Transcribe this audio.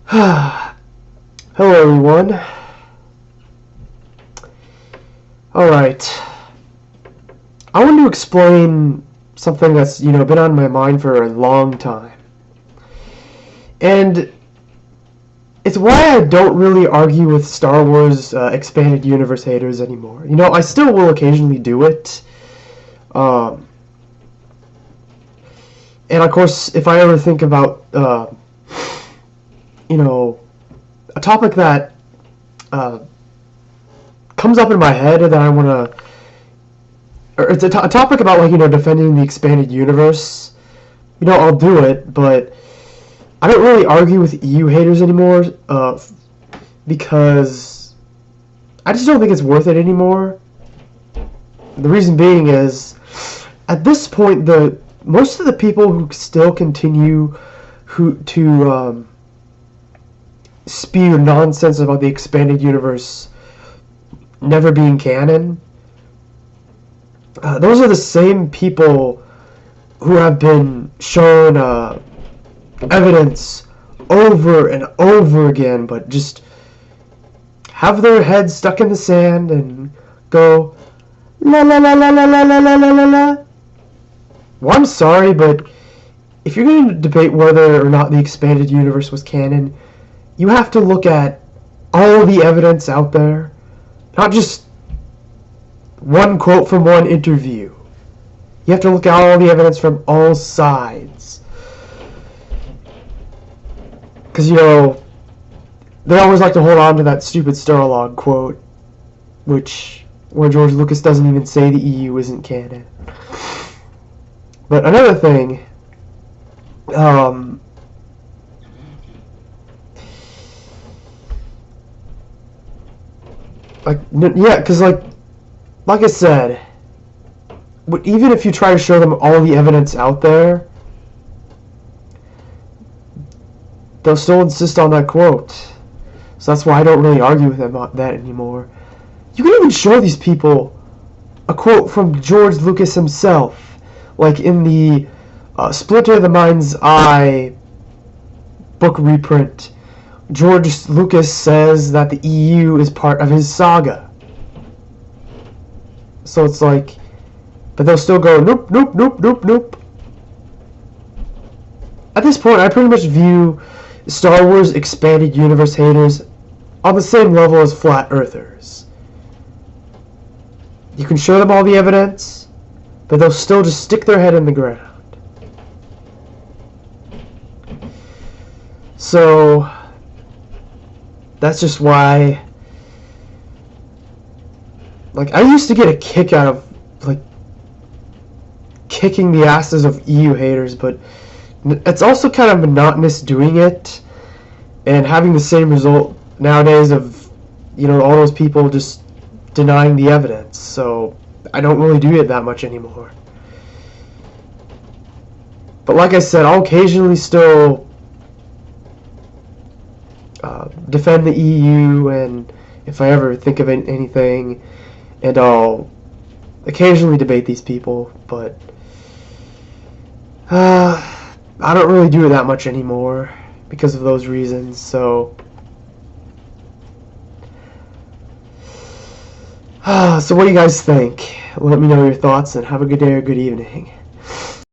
Hello everyone. Alright. I want to explain something that's, been on my mind for a long time. And it's why I don't really argue with Star Wars expanded universe haters anymore. I still will occasionally do it. And of course, if I ever think about a topic that comes up in my head that I want to, or it's a topic about defending the expanded universe, I'll do it, but I don't really argue with EU haters anymore because I just don't think it's worth it anymore. The reason being is, at this point, most of the people who still continue to spew nonsense about the expanded universe never being canon, those are the same people who have been shown evidence over and over again, but just have their heads stuck in the sand and go la la la la la la la la la la la. Well, I'm sorry, but if you're going to debate whether or not the expanded universe was canon, you have to look at all the evidence out there, not just one quote from one interview. You have to look at all the evidence from all sides. Because, they always like to hold on to that stupid Starlog quote, where George Lucas doesn't even say the EU isn't canon. But another thing, because like I said, even if you try to show them all the evidence out there, they'll still insist on that quote. So that's why I don't really argue with them about that anymore. You can even show these people a quote from George Lucas himself, like in the Splinter the Mind's Eye book reprint. George Lucas says that the EU is part of his saga. So it's like, but they'll still go, nope, nope, nope, nope, nope. At this point, I pretty much view Star Wars expanded universe haters on the same level as flat earthers. You can show them all the evidence, but they'll still just stick their head in the ground. So that's just why, I used to get a kick out of kicking the asses of EU haters, but it's also kind of monotonous doing it and having the same result nowadays of all those people just denying the evidence. So I don't really do it that much anymore. But like I said, I'll occasionally still defend the EU, and if I ever think of anything, and I'll occasionally debate these people, but I don't really do it that much anymore because of those reasons. So so what do you guys think? Let me know your thoughts, and have a good day or good evening.